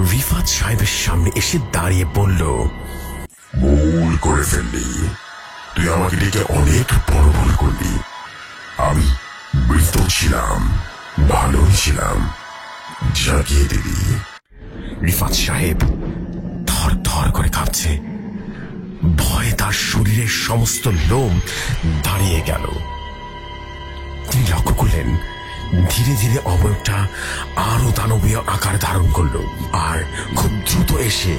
রিফাত সাহেবের সামনে এসে দাঁড়িয়ে বলল, ভুল করে ফেললি, তুই আমাকে ডেকে অনেক বড় ভুল করলি। আমি মৃত ছিলাম, ভালোই ছিলাম, জাগিয়ে দিবি। রিফাত সাহেব থর থর করে কাঁপছে, ভয়ে তার শরীরের সমস্ত লোম দাঁড়িয়ে গেল। তিনি লক্ষ্য করলেন ধীরে ধীরে অবয়বটা আরো দানবীয় আকার ধারণ করল, আর খুব দ্রুত এসে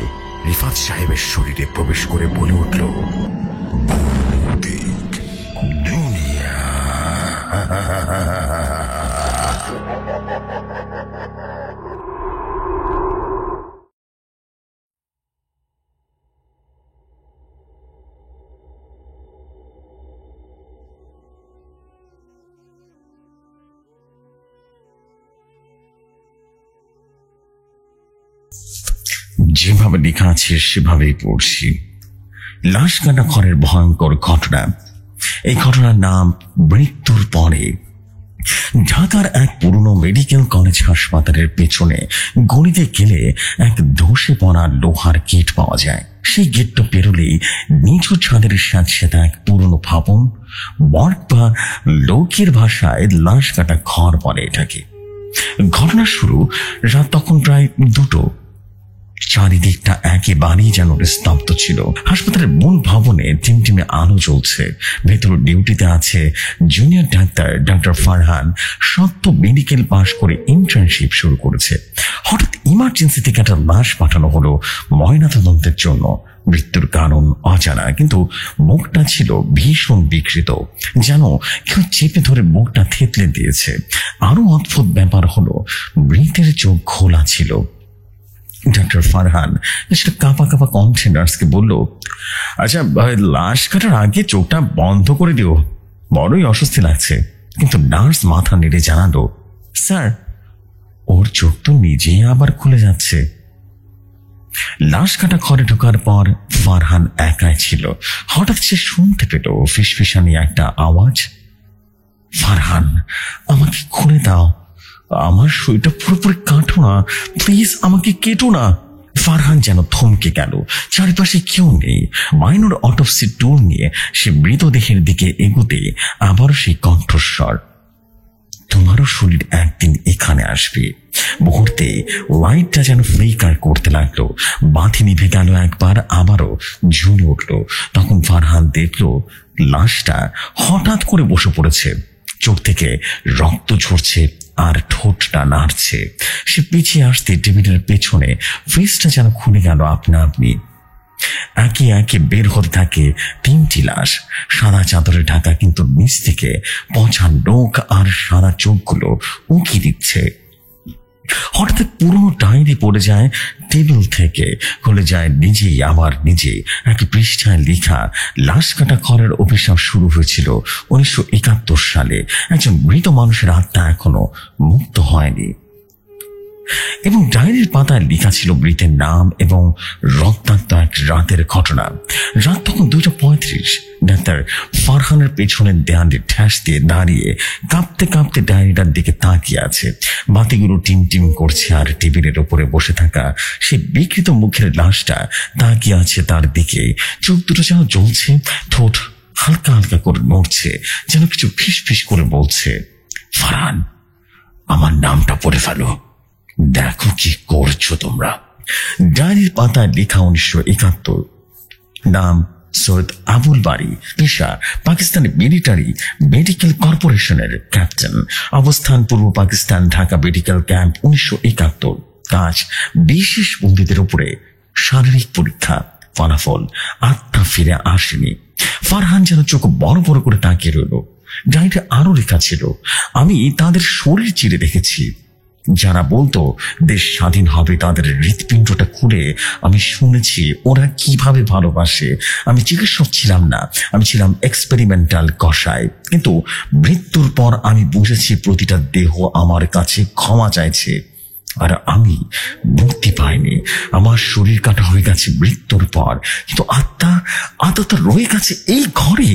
রিফাত সাহেবের শরীরে প্রবেশ করে বলে উঠল, দুনিয়া। যেভাবে লেখা আছে সেভাবেই পড়ছি। লাশ কাটা ঘরের ভয়ঙ্কর ঘটনা। এই ঘটনার নাম মৃত্যুর পরে। ঢাকার এক পুরনো মেডিকেল কলেজ হাসপাতালের পেছনে গলিতে গেলে এক ধসে পড়া লোহার গেট পাওয়া যায়। সেই গেটটা পেরোলেই নিচু ছাদের স্যাঁতস্যাঁতে এক পুরনো ভবন, মর্গ বা লোকের ভাষায় লাশ কাটা ঘর বলে এটাকে। ঘটনার শুরু রাত তখন প্রায় 2টো। চারিদিকটা একেবারেই যেন স্তব্ধ ছিল। হাসপাতালের মূল ভবনে টিমটিমে আলো জ্বলছে। ভেতরে ডিউটিতে আছে জুনিয়র ডাক্তার ফারহান। সদ্য মেডিকেল পাশ করে ইন্টার্নশিপ শুরু করেছে। হঠাৎ ইমার্জেন্সি থেকে একটা লাশ পাঠানো হলো ময়নাতদন্তের জন্য। মৃত্যুর কারণ অজানা, কিন্তু মুখটা ছিল ভীষণ বিকৃত, যেন কেউ চেপে ধরে মুখটা থেতলে দিয়েছে। আরো অদ্ভুত ব্যাপার হলো মৃতের চোখ খোলা ছিল। ডাক্তার ফারহান সেটা কাঁপা কাঁপা কণ্ঠে নার্সকে বলল, আচ্ছা লাশ কাটার আগে চোখটা বন্ধ করে দিও, বড়ই অস্বস্তি লাগছে। কিন্তু নার্স মাথা নেড়ে জানালো, স্যার ওর চোখ তো নিজেই আবার খুলে যাচ্ছে। লাশ কাটা ঘরে ঢোকার পর ফারহান একাই ছিল। হঠাৎ সে শুনতে পেল ফিসফিসানি একটা আওয়াজ, ফারহান আমাকে খুলে দাও, আমার শরীরটা পুরোপুরি কাটো না, প্লিজ আমাকে কেটো না। ফারহান যেন থমকে গেল। চারিপাশে কেউ নেই। মাইনর অটোপসি টুল নিয়ে সে মৃতদেহের দিকে এগোতে আবারও সেই কণ্ঠস্বর, তোমারও শরীর একদিন এখানে আসবে। মুহূর্তে লাইটটা যেন ফ্লিকার করতে লাগলো। বাতি নিভে গেল একবার, আবারও ঝুলে উঠল। তখন ফারহান দেখল লাশটা হঠাৎ করে বসে পড়েছে। চোখ থেকে রক্ত ঝরছে আর ঠোঁটটা নাড়ছে। সে পিছিয়ে আসতে টেবিলের পেছনে ফ্রিজটা যেন খুলে গেল আপনা আপনি। একে একে বের হতে থাকে 3টি লাশ, সাদা চাদরে ঢাকা, কিন্তু নিচ থেকে পচা নখ আর সাদা চোখগুলো উঁকি দিচ্ছে। হঠাৎ পুরনো ডায়েরি পড়ে যায় টেবিল থেকে, খুলে যায় নিজেই আবার নিজে। এক পৃষ্ঠায় লেখা, লাশ কাটা ঘরের অভিশাপ শুরু হয়েছিল 1971 সালে। একজন মৃত মানুষের আত্মা এখনো মুক্ত হয়নি। এবং ডায়েরির পাতায় লেখা ছিল মৃতের নাম এবং রক্তাক্ত এক রাতের ঘটনা। রাত তখন 2:35। ডাক্তার ফারহানের পেছনের দেয়ালে ঠ্যাস দিয়ে দাঁড়িয়ে কাঁপতে কাঁপতে ডায়েরিটার দিকে তাকিয়ে আছে। বাতিগুলো টিমটিম করছে আর টেবিলের ওপরে বসে থাকা সে বিকৃত মুখের লাশটা তাকিয়ে আছে তার দিকে। চোখ দুটো যেন জ্বলছে, ঠোঁট হালকা হালকা করে নড়ছে, যেন কিছু ফিস ফিস করে বলছে, ফারহান আমার নামটা পড়ে ফেলো, দেখো কি করছো তোমরা। ডায়েরির পাতায় লেখা 1971। নাম সৈয়দ আবুল বাড়ি, পেশা পাকিস্তানি মিলিটারি মেডিকেল কর্পোরেশনের ক্যাপ্টেন, অবস্থান পূর্ব পাকিস্তান, ঢাকা মেডিকেল ক্যাম্প 1971। কাজ বিশেষ বন্দীদের উপরে শারীরিক পরীক্ষা, ফলাফল আত্মা ফিরে আসেনি। ফারহান যেন চোখ বড় বড় করে তাকিয়ে রইল। ডায়েরিতে আরো লেখা ছিল, আমি তাদের শরীর চিরে দেখেছি। যারা বলতো দেশ স্বাধীন হবে তাদের হৃৎপিণ্ডটা খুলে আমি শুনেছি ওরা কিভাবে ভালোবাসে। আমি চিকিৎসক ছিলাম না, আমি ছিলাম এক্সপেরিমেন্টাল কসাই। কিন্তু মৃত্যুর পর আমি বুঝেছি প্রতিটা দেহ আমার কাছে ক্ষমা চাইছে, আর আমি মুক্তি পাইনি। আমার শরীর কাটা হয়ে গেছে মৃত্যুর পর, কিন্তু আত্মা রয়ে গেছে এই ঘরে।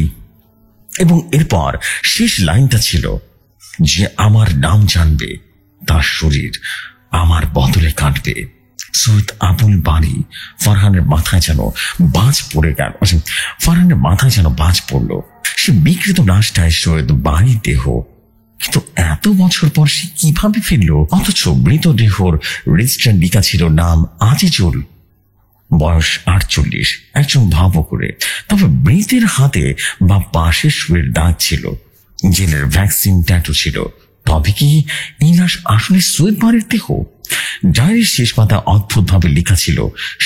এবং এরপর শেষ লাইনটা ছিল, যে আমার নাম জানবে তার শরীর আমার বদলে কাটবে। সৈয়দ আবুল বাড়ি। ফারহানের মাথায় যেন বাজ পড়ে গেল, সে বিকৃত লাশটায় সৈয়দ বাড়ির দেহ, কিন্তু এত বছর পর সে কিভাবে ফিরল? অথচ মৃতদেহর রেজিস্টার লেখা ছিল নাম আজিজুল, বয়স 48, একজন ভাবো করে। তবে মৃতের হাতে বা পাশে সুয়ের দাগ ছিল, জেলের ভ্যাকসিন ট্যাটু ছিল। তবে কি এই লাশ আসলে সৈয়দ বাড়ির দেহ? ডায়েরির শেষ পাতা অদ্ভুতভাবে লেখা ছিল,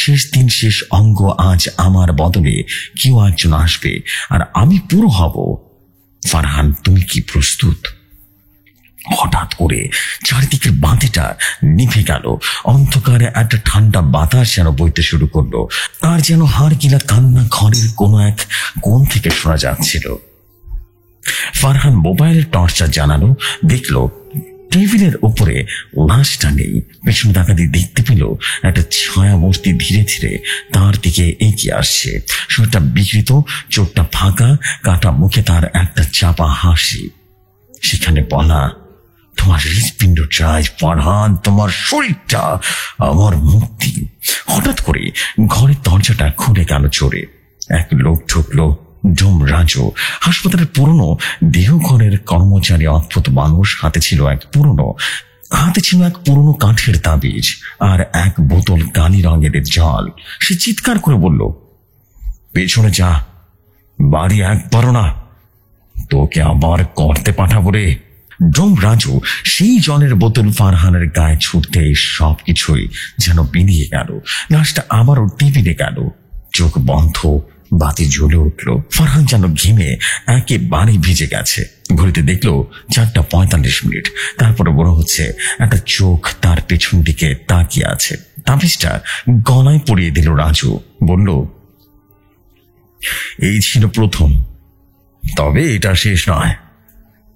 শেষ দিন শেষ অঙ্গ, আজ আমার বদলে কেউ একজন আসবে আর আমি পুরো হব। ফারহান, তুমি কি প্রস্তুত? হঠাৎ করে চারিদিকের বাতিটা নিভে গেল। অন্ধকারে একটা ঠান্ডা বাতাস যেন বইতে শুরু করলো, আর যেন হাড় গিলা কান্না ঘরের কোনো এক কোণ থেকে শোনা যাচ্ছিল। ফারহান মোবাইলের টর্চটা জ্বালানো, দেখলো টেবিলের উপরে লাশটা নেই। পেছনে তাকাতে দেখতে পেল একটা ছায়া মূর্তি ধীরে ধীরে তার দিকে এগিয়ে আসছে। শরীরটা বিকৃত, চোখটা ফাঁকা, কাটা মুখে তার একটা চাপা হাসি। সেখানে বলা, তোমার হৃৎপিণ্ড চাই ফারহান, তোমার শরীরটা আমার মুক্তি। হঠাৎ করে ঘরের দরজাটা খুলে গেল জোরে। এক লোক ঢুকলো, ডোম রাজু, হাসপাতালের পুরনো দেহঘরের কর্মচারী, অদ্ভুত মানুষ। হাতে ছিল এক পুরনো কাঠের তাবিজ আর এক বোতল কালি রঙের জল। সে চিৎকার করে বলল, পেছনে যা, বাড়ি একবারও না, তোকে আবার করতে পাঠাবো রে। ডোম রাজু সেই জলের বোতল ফারহানের গায়ে ছুটতে সবকিছুই যেন বেরিয়ে গেল। লাশটা আবারও টেবিলে গেল, চোখ বন্ধ, বাতি জ্বলে উঠল। ফারহান যেন ঘেমে একেবারে ভিজে গেছে। ঘড়িতে দেখলো 4:45। তারপরে মনে হচ্ছে একটা চোখ তার পেছন দিকে তাকিয়ে আছে। তাবিজটা গলায় পরিয়ে দিল রাজু, বলল, এই ছিল প্রথম, তবে এটা শেষ নয়।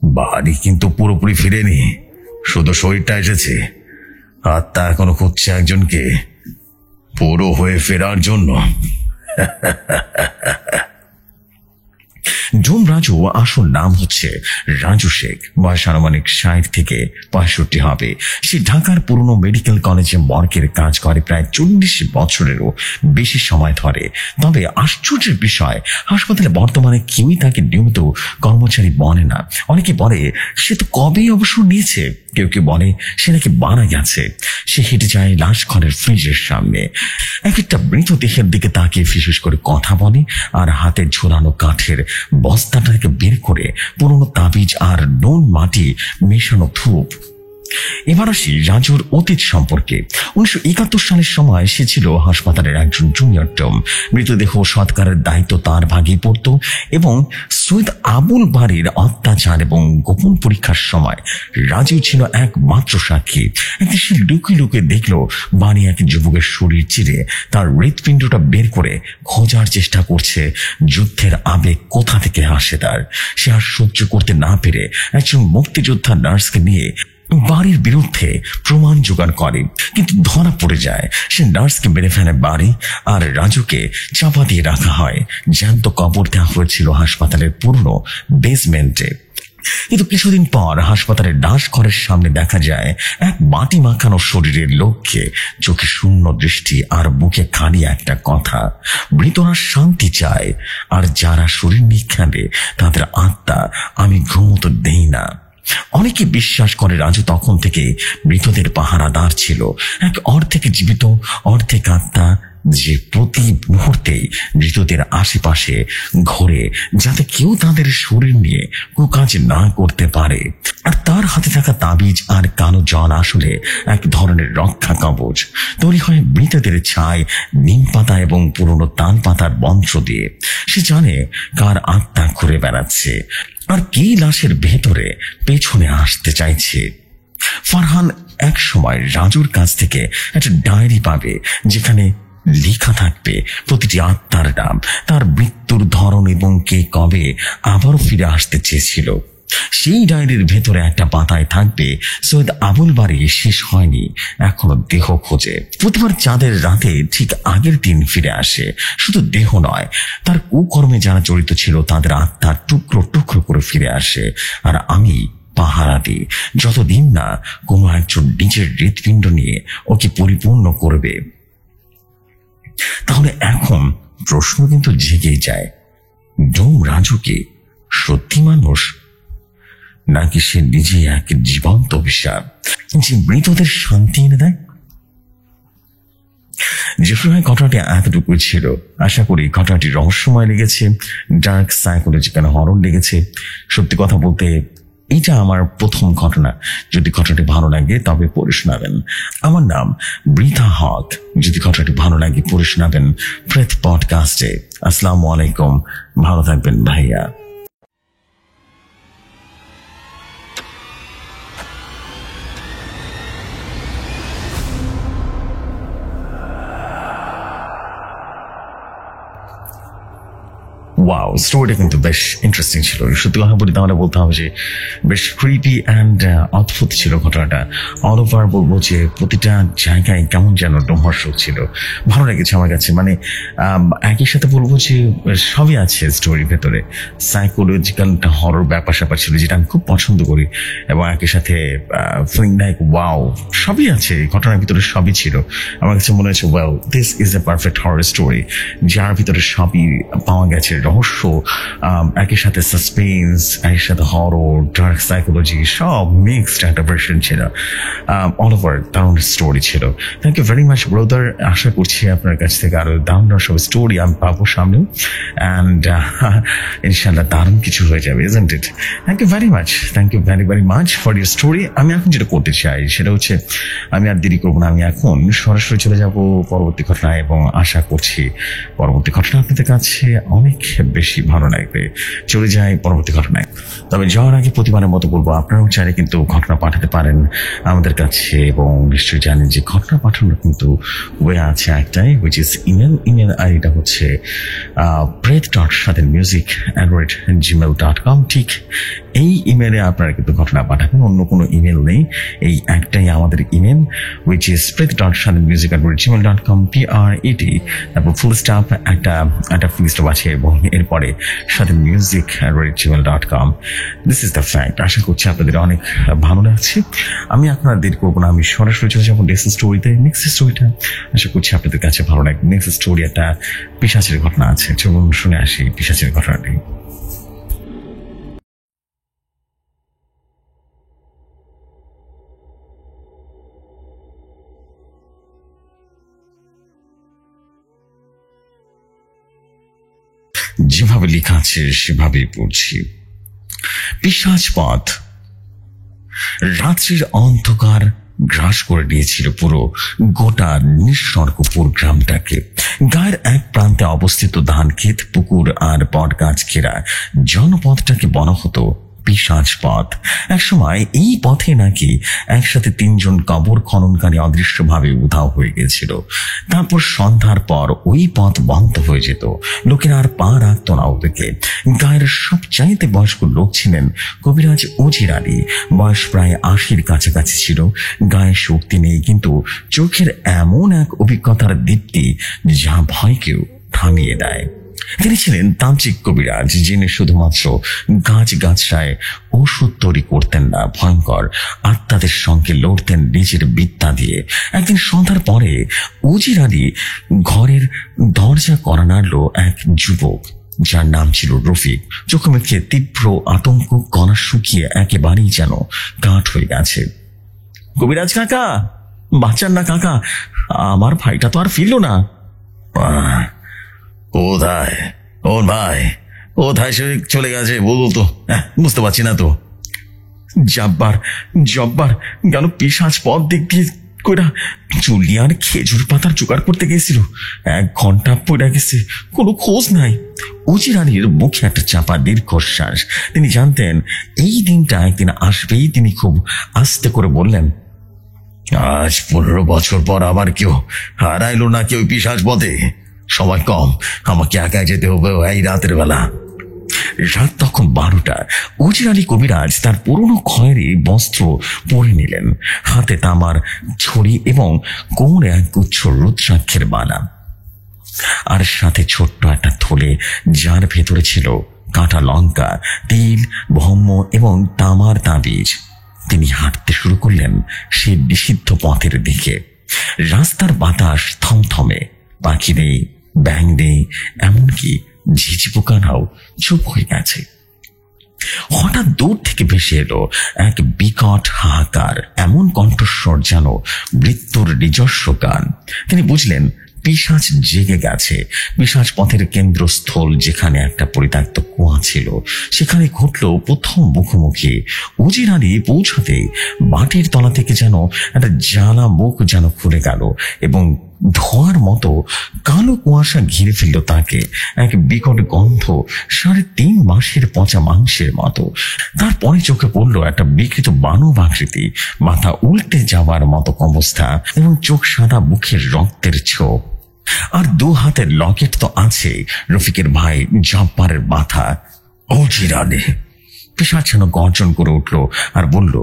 বাড়ি কিন্তু পুরোপুরি ফিরেনি, শুধু শরীরটা এসেছে। আত্মা এখনো খুঁজছে একজনকে পুরো হয়ে ফেরার জন্য। ডোম রাজু আসল নাম হচ্ছে রাজু শেখ, বয়স আনুমানিক 60 থেকে 65 হবে। সে ঢাকার পুরনো মেডিকেল কলেজে মর্গের কাজ করে প্রায় 40 বছরেরও বেশি সময় ধরে। তবে আশ্চর্যের বিষয়, হাসপাতালে বর্তমানে কেউই তাকে নিয়মিত কর্মচারী বলে না। অনেকে বলে সে তো কবেই অবসর নিয়েছে, কেউ কেউ বলে সে নাকি মারা গেছে। সে হেঁটে যায় লাশ ঘরের ফ্রিজের সামনে, এক একটা মৃতদেহের দিকে তাকিয়ে ফিসফিস করে কথা বলে, আর হাতে ঝোলানো কাঠের বস্তাটাকে বের করে পুরনো তাবিজ আর নুন মাটি মেশানো ধূপ। এবার আসি রাজুর অতীত সম্পর্কে। 1971 সালের সময় সে ছিল হাসপাতালের একজন জুনিয়র ডোম। মৃতদেহ সৎকারের দায়িত্ব তার ভাগেই পড়ত এবং সৈয়দ আবুল বাড়ির অত্যাচার এবং গোপন পরীক্ষার সময় রাজু ছিল একমাত্র সাক্ষী। একদিন সে লুকিয়ে লুকিয়ে দেখলো বাড়ি এক যুবকের শরীর চিরে তার হৃৎপিণ্ডটা বের করে খোঁজার চেষ্টা করছে। যুদ্ধের আবেগ কোথা থেকে আসে তার। সে আর সহ্য করতে না পেরে একজন মুক্তিযোদ্ধা নার্সকে নিয়ে বাড়ির বিরুদ্ধে প্রমাণ জোগাড় করে, কিন্তু ধরা পড়ে যায়। সে নার্সকে মেরে ফেলে বাড়ি, আর রাজুকে চাপা দিয়ে রাখা হয়। জ্যান্ত কবর দেওয়া হয়েছিল হাসপাতালের পুরনো বেসমেন্টে। কিন্তু কিছুদিন পর হাসপাতালের ডাস ঘরের সামনে দেখা যায় এক মাটি মাখানো শরীরের লোককে, চোখে শূন্য দৃষ্টি আর মুখে খালি একটা কথা, মৃতরা শান্তি চায়, আর যারা শরীর নিক্ষাবে তাদের আত্মা আমি ঘুমোতে দেই না। অনেকে বিশ্বাস করে রাজু তখন থেকে মৃতদের পাহারাদার ছিল, এক অর্ধেক জীবিত অর্ধেক আত্মা, যে প্রতি মুহূর্তে মৃতদের আশেপাশে ঘোরে যাতে কেউ তাদের শরীর নিয়ে কুকাজ না করতে পারে। আর তার হাতে থাকা তাবিজ আর কালো জল আসলে এক ধরনের রক্ষা কবচ। তৈরি হয় মৃতদের ছাই, নিম পাতা এবং পুরনো তাল পাতার মন্ত্র দিয়ে। সে জানে কার আত্মা ঘুরে বেড়াচ্ছে আর কে লাশের ভেতরে পেছনে আসতে চাইছে। ফারহান এক সময় রাজুর কাছ থেকে একটা ডায়েরি পাবে, যেখানে লেখা থাকবে প্রতিটি আত্মার নাম, তার মৃত্যুর ধরন এবং কে কবে আবারও ফিরে আসতে চেয়েছিল। সেই ডায়েরির ভেতরে একটা পাতায় থাকবে, সৈয়দ আবুল বাড়ি শেষ হয়নি, এখনো দেহ খোঁজে। প্রতিবার চাঁদের রাতে ঠিক আগের দিন ফিরে আসে। শুধু দেহ নয়, তার কুকর্মে যারা জড়িত ছিল তাদের আত্মার টুকরো টুকরো করে ফিরে আসে। আর আমি পাহারা দিই, যতদিন না কোনো একজন নিজের হৃৎপিণ্ড নিয়ে ওকে পরিপূর্ণ করবে। তাহলে এখন প্রশ্ন কিন্তু জেগেই যায়, ডোম রাজু কি সত্যি মানুষ, নাকি সে নিজে এক জীবন্ত অভিশাপ যে মৃতদের শান্তি এনে দেয়? যে সময় ঘটনাটি এতটুকুই ছিল, আশা করি ঘটনাটি রহস্যময় লেগেছে, ডার্ক সাইকোলজিক্যাল হরর লেগেছে। সত্যি কথা বলতে এটা আমার প্রথম ঘটনা। যদি ঘটনাটি ভালো লাগে তবে পড়ে শোনাবেন। আমার নাম বৃথা হক। যদি ঘটনাটি ভালো লাগে পড়ে শোনাবেন প্রেত পডকাস্টে। আসসালামু আলাইকুম, ভালো থাকবেন ভাইয়া। ওয়াও, স্টোরিটা কিন্তু বেশ ইন্টারেস্টিং ছিল। সত্যি কথা বলি তাহলে বলতে হবে যে বেশ ক্রিপি অ্যান্ড অদ্ভুত ছিল ঘটনাটা। অল ওভার বলবো যে প্রতিটা জায়গায় কেমন যেন রোমহর্ষক ছিল, ভালো লেগেছে আমার কাছে। মানে একই সাথে বলবো যে সবই আছে স্টোরির ভেতরে। সাইকোলজিক্যাল হরর ব্যাপার স্যাপার ছিল যেটা আমি খুব পছন্দ করি, এবং একই সাথে ফিলিং লাইক ওয়াও, সবই আছে ঘটনার ভিতরে, সবই ছিল। আমার কাছে মনে হয়েছে well this is a perfect horror story, যার ভিতরে সবই পাওয়া গেছে, রহস্য, একই সাথে সাসপেন্স, একই সাথে হরর, ডার্ক সাইকোলজি, সব মিক্সড একটা ভার্সন ছিল। অল ওভার দারুণ স্টোরি ছিল। Thank you very much brother. আশা করছি আপনার কাছ থেকে আরো দারুণ সব স্টোরি আমি পাবো সামনেও, অ্যান্ড ইনশাল্লাহ দারুণ কিছু হয়ে যাবে, isn't it? Thank you very much, thank you very very much for your story. আমি এখন যেটা করতে চাই সেটা হচ্ছে, আমি আর দেরি করবো না, আমি এখন সরাসরি চলে যাব পরবর্তী ঘটনায়, এবং আশা করছি পরবর্তী ঘটনা আপনাদের কাছে অনেক বেশি ভালো লাগবে। চলে যাই পরবর্তী ঘটনায়। তবে যাওয়ার আগে প্রতিবারের মতো বলবো, আপনারাও চাইলে কিন্তু ঘটনা পাঠাতে পারেন আমাদের কাছে, এবং নিশ্চয়ই জানেন যে ঘটনা পাঠানোর কিন্তু ওয়ে আছে একটাই, হুইচ ইজ ইমেল। ইমেল আইডিটা হচ্ছে preth.সাদেনmusic@gmail.com। ঠিক এই ইমেলে আপনারা কিন্তু ঘটনা পাঠাবেন, অন্য কোনো ইমেল নেই, এই একটাই আমাদের email, which is preth.sadenmusic@gmail.com। PRET, তারপর ফুল স্টপ, একটা ফুল স্টপ আছে, এবং এরপরে sadenmusic@gmail.com। This is the fact. আশা করছি আপনাদের অনেক ভালো লাগছে। আমি এখন আর দেরি করবো না, আমি সরাসরি চলে যাবো নেক্সট স্টোরিতে। নেক্সট স্টোরিটা আশা করছি আপনাদের কাছে ভালো লাগবে। নেক্সট স্টোরি একটা পিশাচের ঘটনা আছে, চলুন শুনে আসি পিশাচের ঘটনাটি। যেভাবে লেখা আছে সেভাবেই পড়ছি। পিশাচ পথ। রাত্রির অন্ধকার গ্রাস করে নিয়েছিল পুরো গোটা নিঃসর্গপুর গ্রামটাকে। গায়ের এক প্রান্তে অবস্থিত ধান ক্ষেত, পুকুর আর বট গাছ ঘেরা জনপথটাকে বলা হতো পিশাচ পথ। একসময় এই পথে নাকি একসাথে 3 জন কবর খননকারী অদৃশ্যভাবে উধাও হয়ে গেছিল। তারপর সন্ধ্যার পর ওই পথ বন্ধ হয়ে যেত, লোকেরা আর পা রাখত না ওদিকে। গায়ের সবচাইতে বয়স্ক লোক ছিলেন কবিরাজ উজির আলী। বয়স প্রায় 80-র কাছাকাছি ছিল। গায়ে শক্তি নেই, কিন্তু চোখের এমন এক অভিজ্ঞতার দীপ্তি যা ভয়কেও থামিয়ে দেয়। তিনি ছিলেন তান্ত্রিক কবিরাজ, যিনি শুধুমাত্র গাছগাছরায় ওষুধ তৈরি করতেন না, ভয়ঙ্কর আত্মাদের সঙ্গে লড়তেন নিজের বিদ্যা দিয়ে। একদিন সন্ধ্যার পরে উজির আলী ঘরের দরজা কড়া নাড়ল এক যুবক, যার নাম ছিল রফিক। চোখে মুখে তীব্র আতঙ্ক, গলা শুকিয়ে একেবারেই যেন কাঠ হয়ে গেছে। কবিরাজ কাকা, বাঁচান না কাকা, আমার ভাইটা তো আর ফিরল না। কোথায় ওর ভাই? কোথায় সে চলে গেছে বলবো তো, বুঝতে পারছি না তো। জব্বার গেল পিশাচ পথ দিক দিয়ে কইরা চুলি আর খেজুর পাতার জোগাড় করতে গেছিল। 1 ঘন্টা পড়ে গেছে, কোনো খোঁজ নাই। উজির আলীর মুখে একটা চাপা দীর্ঘশ্বাস। তিনি জানতেন এই দিনটা একদিন আসবেই। তিনি খুব আস্তে করে বললেন, আজ 15 বছর পর আবার কেউ হারাইলো না কেউ পিশাচ পথে? সময় কম, আমাকে একাই যেতে হবে এই রাতের বেলা। রাত তখন 12টা। উজির আলী কবিরাজ তার পুরনো খয়েরি বস্ত্র পরে নিলেন, হাতে তামার ছড়ি এবং কোমরে এক গুচ্ছ রুদ্রাক্ষের মালা, আর সাথে ছোট্ট একটা থলে, যার ভেতরে ছিল কাঁটা লঙ্কা, তিল, ভৌম এবং তামার তাবিজ। তিনি হাঁটতে শুরু করলেন সে নিষিদ্ধ পথের দিকে। রাস্তার বাতাস থমথমে, পাখি নেই, ব্যাঙ নেই, এমনকি ঝিঝি পোকারাও চুপ হয়ে গেছে। হঠাৎ দূর থেকে ভেসে এলো এক বিকট হাহাকার, এমন কণ্ঠস্বর যেন মৃত্যুর নিজস্ব গান। তিনি বুঝলেন পিশাচ জেগে গেছে। পিশাচ পথের কেন্দ্রস্থল, যেখানে একটা পরিত্যক্ত কুয়া ছিল, সেখানে ঘটল প্রথম মুখোমুখি। উজির আলী পৌঁছাতে মাটির তলা থেকে যেন একটা জ্বালা মুখ যেন খুলে গেল এবং ধোঁয়ার মতো কালো কুয়াশা ঘিরে ফেলল তাকে। এক বিকট গন্ধ, 3.5 মাসের পচা মাংসের মতো। তারপরে চোখে পড়ল একটা বিকৃত মানব আকৃতি, মাথা উল্টে যাওয়ার মতো অবস্থা এবং চোখ সাদা, মুখের রক্তের ছোপ। আর 2 হাতের লকেট তো আছে রফিকের ভাই জব্বারের মাথা। উজির আলী পিশাচ যেন গর্জন করে উঠল আর বলল,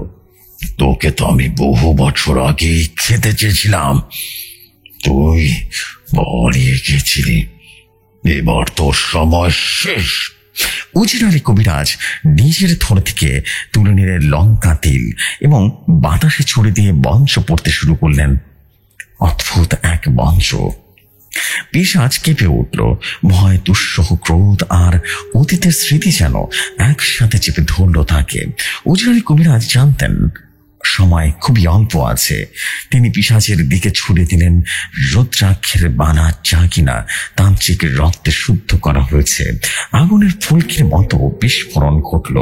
তোকে তো আমি বহু বছর আগে খেতে চেয়েছিলাম, তুই পালিয়ে গেছিলি, এবার তোর সময় শেষ। উজির আলী কবিরাজ নিজের থর থেকে তুলে নিলেন লঙ্কা, তিল এবং বাতাসে ছড়ে দিয়ে মন্ত্র পড়তে শুরু করলেন। অদ্ভুত এক মন্ত্র। পিশাচ কেঁপে উঠল। ভয়, দুঃসহ, ক্রোধ আর অতীতের স্মৃতি যেন একসাথে চেপে ধরল তাকে। উজির আলী কবিরাজ জানতেন সময় খুবই অল্প আছে। তিনি পিশাচের দিকে ছুড়ে দিলেন রুদ্রাক্ষের বানা, যা কিনা তান্ত্রিক রক্তে শুদ্ধ করা হয়েছে। আগুনের ফুলকির মতো বিস্ফোরণ ঘটল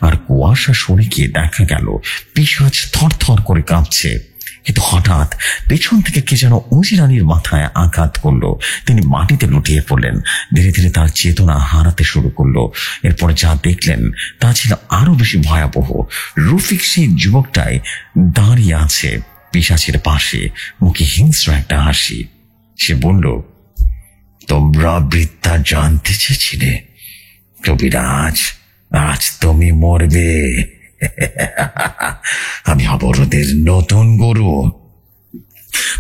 আর কুয়াশা সরে গিয়ে দেখা গেল পিশাচ থরথর করে কাঁপছে। কিন্তু হঠাৎ পেছন থেকে কে যেন উজির আলীর মাথায় আঘাত করলো। তিনি মাটিতে লুটিয়ে পড়লেন। ধীরে ধীরে তার চেতনা হারাতে শুরু করলো। এরপর যা দেখলেন তা ছিল আরো বেশি ভয়াবহ। রফিক সেই যুবকটাই দাঁড়িয়ে আছে পিশাচের পাশে, মুখে হিংস্র একটা হাসি। সে বলল, তোমরা বৃত্তা জানতে চেয়েছিলে কবিরাজ, আজ তুমি মরবে। আমি অবরোধের নতুন গুরু।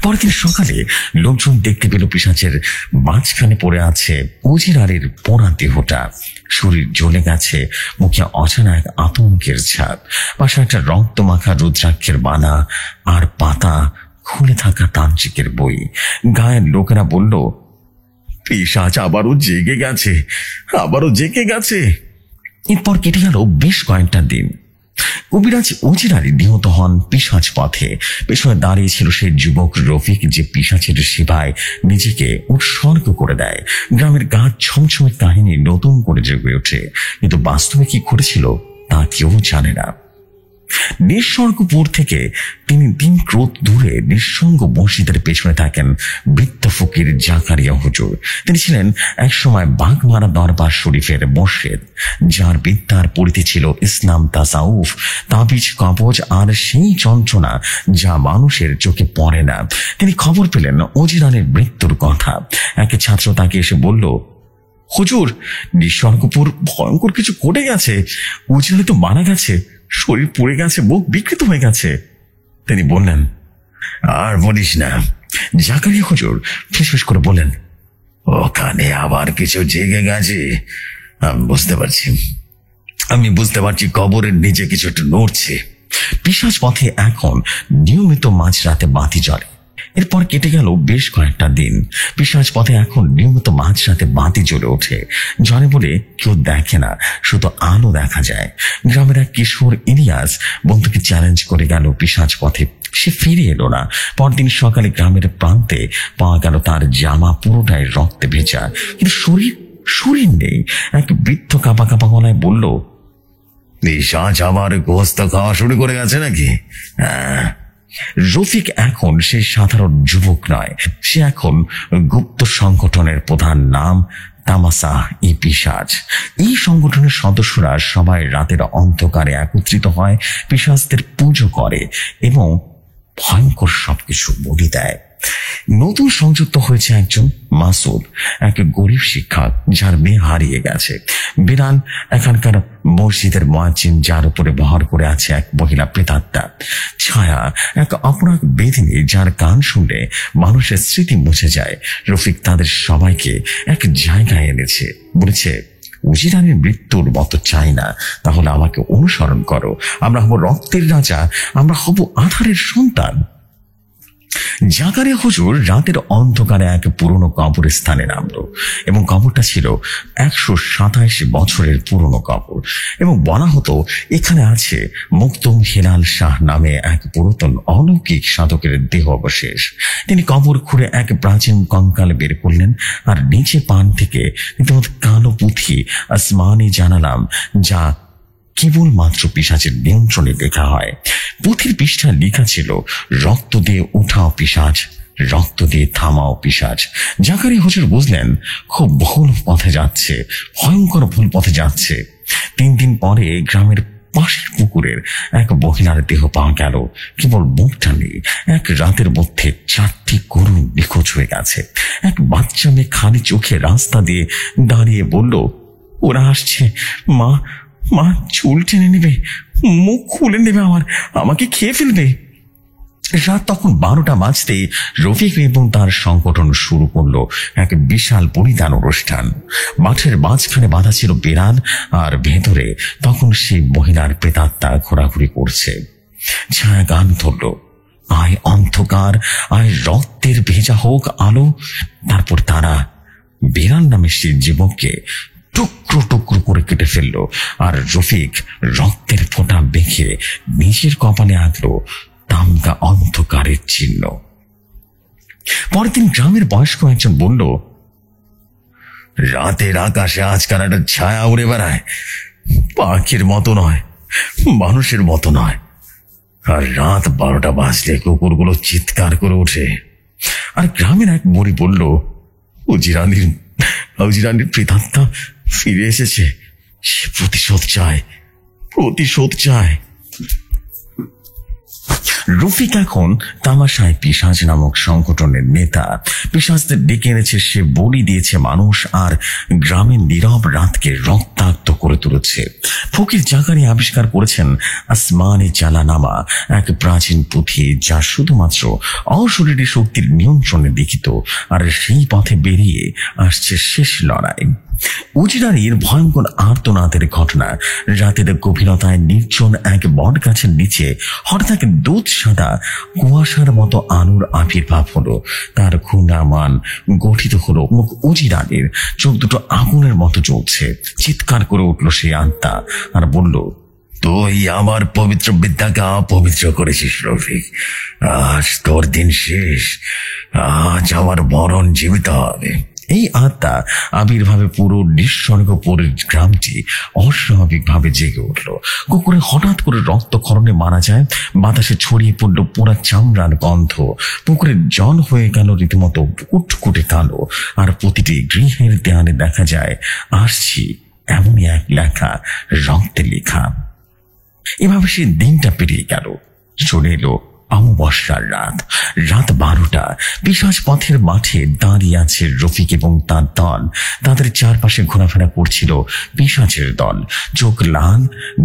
পরের দিন সকালে লোকজন দেখতে পেল পিশাচের মাঝখানে পড়ে আছে উজির আলীর পোড়া দেহটা। শরীর জ্বলে গেছে, মুখে অজানা এক আতঙ্কের ছাপ। পাশে একটা রক্ত মাখা রুদ্রাক্ষের বানা আর পাতা খুলে থাকা তান্ত্রিকের বই। গায়ের লোকেরা বলল, পিশাচ আবারও জেগে গেছে, আবারও জেগে গেছে। এরপর কেটে গেল বেশ কয়েকটা দিন। কবিরাজ উজির আলী নিহত হন পিশাচ পথে। পেছনে দাঁড়িয়ে ছিল সেই যুবক রফিক, যে পিশাচের সেবায় নিজেকে উৎসর্গ করে দেয়। গ্রামের গা ছমছমে কাহিনী নতুন করে জেগে ওঠে, কিন্তু বাস্তবে কি ঘটেছিল তা কেউ জানে না। নিঃস্বর্গপুর থেকে 3 ক্রোধ দূরে নিঃসঙ্গ মসজিদের পেছনে থাকেন বৃদ্ধ ফকির জাকারিয়া হুজুর। তিনি ছিলেন একসময় বাঘমারা দরবার শরীফের মোর্শেদ, যার বিদ্যার পরিধি ছিল ইসলাম, তাসাউফ, তাবিজ, কবজ আর সেই যন্ত্রণা যা মানুষের চোখে পড়ে না। তিনি খবর পেলেন উজির আলীর মৃত্যুর কথা। এক ছাত্র তাকে এসে বলল, হুজুর, নিঃস্বর্গপুর ভয়ঙ্কর কিছু ঘটে গেছে। উজির আলী তো মারা গেছে, শরীর পুড়ে গেছে, মুখ বিকৃত হয়ে গেছে। তিনি বললেন, আর বলিস না। জাকারিয়া হুজুর ফিসফিস করে বললেন, ওখানে আবার কিছু জেগে গেছে। আমি বুঝতে পারছি কবরের নিচে কিছু একটু নড়ছে। পিশাচ পথে এখন নিয়মিত মাঝরাতে বাতি জ্বলে। এরপর কেটে গেল বেশ কয়েকটা দিন। পিশাচ পথে এখন নিয়মিত মাঝরাতে বাতি জ্বলে ওঠে। জ্বলে বলে কেউ দেখে না, শুধু আলো দেখা যায়। গ্রামের এক কিশোর ইলিয়াস বন্ধুকে চ্যালেঞ্জ করে গেল পিশাচ পথে। সে ফিরে এলো না। পরদিন সকালে গ্রামের প্রান্তে পাওয়া গেল তার জামা পুরোটাই রক্তে ভেজা, কিন্তু শরীর নেই। এক বৃদ্ধ কাঁপা কাঁপা গলায় বলল, পিশাচ আবার গোস্ত খাওয়া শুরু করে গেছে নাকি? রফিক এখন সে সাধারণ যুবক নয়, সে এখন গুপ্ত সংগঠনের প্রধান, নাম তামাসা-ই পিশাচ। এই সংগঠনের সদস্যরা সবাই রাতের অন্ধকারে একত্রিত হয়, পিশাচদের পুজো করে এবং ভয়ঙ্কর সবকিছু বলি দেয়। নতুন সংযুক্ত হয়েছে একজন মাসুদ, এক গরিব শিক্ষক যার মেয়ে হারিয়ে গেছে। বিলাল এখানকার মসজিদের মুয়াজ্জিন, যার উপরে ভর করে আছে এক মহিলা প্রেতাত্মা। ছায়া এক অপরাধ বেদিনী, যার গান শুনলে মানুষের স্মৃতি মুছে যায়। রফিক তাদের সবাইকে এক জায়গায় এনেছে, বলেছে, উজিরানের মৃত্যুর মতো চাই না, তাহলে আমাকে অনুসরণ করো। আমরা হব রক্তের রাজা, আমরা হব আধারের সন্তান। জাকারিয়া হুজুর রাতের অন্ধকারে এক পুরনো কবরস্থানে নামলো এবং কবরটা ছিল 127 বছরের পুরনো কবর এবং বলা হতো এখানে আছে মুক্তম হেলাল শাহ নামে এক পুরাতন অলৌকিক সাধকের দেহ অবশেষ। তিনি কবর খুঁড়ে এক প্রাচীন কঙ্কাল বের করলেন আর নিচে পান থেকে রীতিমতো কালো পুঁথি আসমানে জানালাম, যা কেবলমাত্র পিশাচের নিয়ন্ত্রণে লেখা হয়। পুঁথির পৃষ্ঠায় লেখা ছিল, রক্ত দিয়ে উঠাও পিশাচ, রক্ত দিয়ে থামাও পিশাচ। জাকারিয়া হুজুর বুঝলেন খুব ভুল পথে যাচ্ছে, ভয়ঙ্কর ভুল পথে যাচ্ছে। 3 দিন পরে গ্রামের পাশের পুকুরের এক মহিলার দেহ পাওয়া গেল, কেবল মুখটা নেই। এক রাতের মধ্যে 4টি গরু নিখোঁজ হয়ে গেছে। এক বাচ্চা মেয়ে খালি চোখে রাস্তা দিয়ে দাঁড়িয়ে বলল, ওরা আসছে, মা মা চুল টেনে নেবে, মুখ খুলে নেবে, আমাকে খেয়ে ফেলবে। রাত তখন 12টা বাজতেই রফিক এবং তার সংগঠন শুরু করলো এক বিশাল পরিধান অনুষ্ঠান। মাঠের মাঝখানে বাঁধা ছিল বেড়াল, আর ভেতরে তখন সেই মহিলার প্রেতাত্মা ঘোরাঘুরি করছে। ছায়া গান ধরল, আয় অন্ধকার, আয় রক্তের ভেজা হোক আলো। তারপর তারা বেড়াল নামে সেই জীবককে টুকরো টুকরো করে কেটে ফেললো, আর রফিক রক্তের ফোঁটা বেঁকে নিজের কপালে আঁকলো তামগা অন্ধকারের চিহ্ন। পরের দিন গ্রামের বয়স্ক একজন বলল, রাতের আকাশে আজকাল একটা ছায়া উড়ে বেড়ায়, পাখির মতো নয়, মানুষের মতো নয়। আর রাত 12টা বাজলে কুকুরগুলো চিৎকার করে ওঠে। আর গ্রামের এক বুড়ি বলল, উজিরানির প্রেতাত্মা ফিরে এসেছে, সে প্রতিশোধ চায়। রফিক এখন তামাশায় পিশাচ নামক সংগঠনের নেতা। পিশাচদের ডেকে এনেছে, সে বলি দিয়েছে মানুষ, আর গ্রামের নীরব রাতকে রক্তাক্ত করে তুলেছে। ফকির জাকারিয়া আবিষ্কার করেছেন আসমানে জালানামা, এক প্রাচীন পুঁথি যা শুধুমাত্র অশরীরী শক্তির নিয়ন্ত্রণে লিখিত। আর সেই পথে বেরিয়ে আসছে শেষ লড়াই। উজিরানির ভয়ঙ্কর আর্তনাদের ঘটনা। রাতের গভীরতায় নির্জন এক বট গাছের নিচে হঠাৎ এক দুধ সাদা কুয়াশার মতো আলোর আবির্ভাব হলো। তার ঘূর্ণায়মান গঠিত হলো মুখ উজিরানির, চোখ দুটো আগুনের মতো জ্বলছে। চিৎকার করে উঠল সেই আত্মা আর বলল, তুই আমার পবিত্র বিদ্যাকে অপবিত্র করেছিস রফিক, আজ তোর দিন শেষ, আজ আমার মরণ জীবিত হবে। এই আত্মা আবির্ভাবে পুরো নিঃসর্গপুরের গ্রামটি অস্বাভাবিকভাবে জেগে উঠল। কুকুরে হঠাৎ করে রক্তক্ষরণে মারা যায়, বাতাসে ছড়িয়ে পড়ল পোড়া চামড়ার গন্ধ। পুকুরের জল হয়ে গেল রীতিমতো কুটকুটে কালো, আর প্রতিটি গৃহের দেয়ালে দেখা যায় আসছি এমনই এক লেখা, রক্তে লেখা। এভাবে সে দিনটা পেরিয়ে গেল। চলে এলো অমাবস্যার রাত 12টা। পিশাচ পথের মাঠে দাঁড়িয়ে আছে রফিক এবং তার দল। তাদের চারপাশে ঘোরাফেরা করছিল পিশাচের দল। চোখ লাল,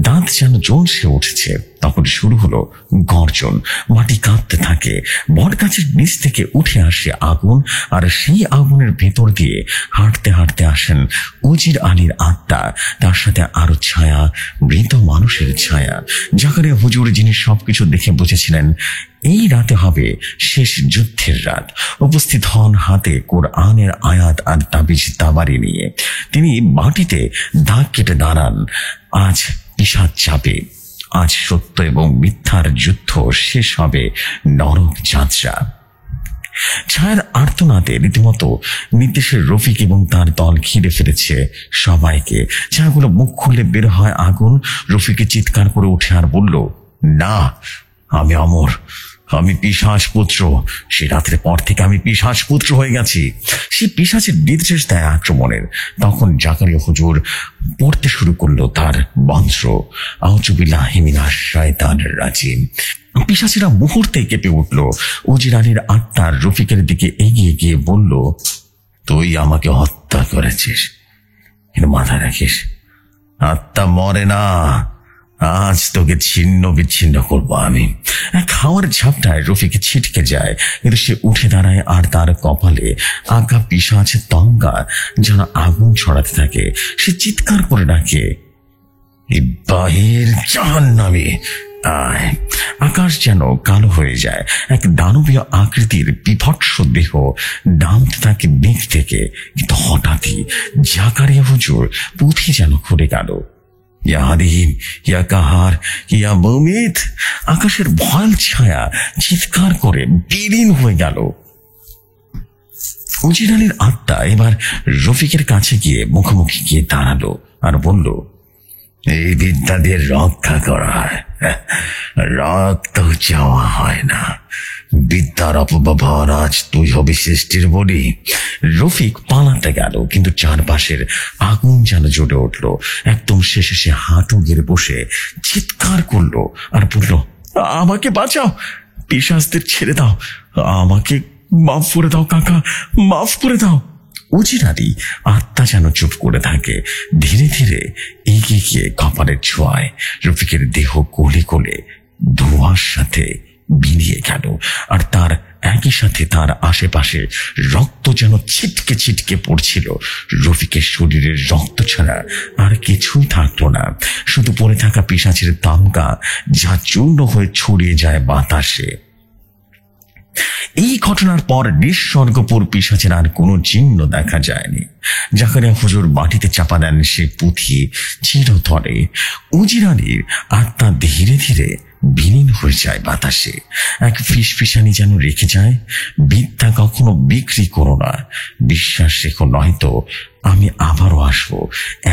দাঁত যেন জ্বলসে উঠেছে। তখন শুরু হলো গর্জন, মাটি কাঁপতে থাকে। বট গাছের নিচ থেকে উঠে আসে আগুন, আর সেই আগুনের ভেতর দিয়ে হাঁটতে হাঁটতে আসেন উজির আলীর আত্মা, তার সাথে আরো ছায়া, মৃত মানুষের ছায়া। জাকারিয়া হুজুর, যিনি সবকিছু দেখে বুঝেছিলেন এই রাতে হবে শেষ যুদ্ধের রাত, উপস্থিত হন হাতে কোরআনের আয়াত আর তাবিজ তাবারি নিয়ে। তিনি মাটিতে দাগ কেটে দাঁড়ান। আজ পিশাচ যাবে, আজ সত্য এবং মিথ্যার যুদ্ধ শেষ হবে, নরক যাত্রা। ছায়ার আর্তনাদে রীতিমতো নির্দেশের রফিক এবং তার দল ঘিরে ফেলেছে সবাইকে। ছায়াগুলো মুখ খুললে বের হয় আগুন। রফিকে চিৎকার করে উঠে আর বলল, না, আমি অমর, আমি পিশাচ পুত্র। সে রাতের পর থেকে আমি পিশাচ পুত্র হয়ে গেছি। সে পিশাচের নির্দেশ দেয় আক্রমণের। তখন জাকারিয়া হুজুর পড়তে শুরু করলো তার মন্ত্র, আউযু বিল্লাহি মিনাশ শাইতানির রাজিম। পিশাচেরা মুহূর্তে কেঁপে উঠল। উজির আলীর আত্মা রফিকের দিকে এগিয়ে গিয়ে বলল, তুই আমাকে হত্যা করেছিস, কিন্তু মাথায় রাখিস, আত্মা মরে না, আজ তোকে ছিন্ন বিচ্ছিন্ন করবো আমি। খাওয়ার ঝাপটায় রফিক ছিটকে যায়, কিন্তু সে উঠে দাঁড়ায় আর তার কপালে আঁকা পিশাচ তঙ্গা যেন আগুন ছড়াতে থাকে। সে চিৎকার করে ডাকে, বাহির জাহান্নামী আয়। আকাশ যেন কালো হয়ে যায়। এক দানবীয় আকৃতির বিভৎস দেহ নামতে থাকে মেঘ থেকে, কিন্তু হঠাৎই জাকারিয়া হুজুর পুঁথি যেন খুলে গেল। ইয়া আদিম, ইয়া কাহার, ইয়া মুমিত। আকাশের ভয়াল ছায়া চিৎকার করে বিলীন হয়ে গেল। উজির আলীর আত্মা এবার রফিকের কাছে গিয়ে মুখোমুখি গিয়ে দাঁড়ালো আর বলল, এই বিদ্যাদের রক্ষা করা হয়, রক্ত চাওয়া হয় না। বিদ্যার অপব্যবহার, আজ তুই হবি সৃষ্টির বলি। রফিক পালাতে গেল, কিন্তু চারপাশের আগুন যেন জ্বলে উঠল। একদম শেষে সে হাঁটু গেড়ে বসে চিৎকার করলো আর বলল, আমাকে বাঁচাও, পিশাচদের ছেড়ে দাও, আমাকে মাফ করে দাও কাকা, মাফ করে দাও। উজির আলী আত্মা যেন চুপ করে থাকে। ধীরে ধীরে এগিয়ে গিয়ে কপালের ছোঁয়ায় রফিকের দেহ কোলে কোলে ধোঁয়ার সাথে মিলিয়ে গেল, আর তার একই সাথে তার আশেপাশে রক্ত যেন ছিটকে ছিটকে পড়ছিল। রফিকের শরীরের রক্ত ছাড়া আর কিছুই থাকলো না, শুধু পড়ে থাকা পিশাচের তামগা যা চূর্ণ হয়ে ছড়িয়ে যায় বাতাসে। এই ঘটনার পর নিঃসর্গপুর পিশাচের আর কোনো চিহ্ন দেখা যায়নি। জাকারিয়া হুজুর মাটিতে চাপা দেন সে পুঁথি চিরতরে। উজির আলীর আত্মা ধীরে ধীরে বিলীন হয়ে যায় বাতাসে। এক ফিসফিসানি যেন রেখে যায়, বিদ্যা কখনো বিক্রি করো না, বিশ্বাস রেখো, নয়তো আমি আবারও আসবো।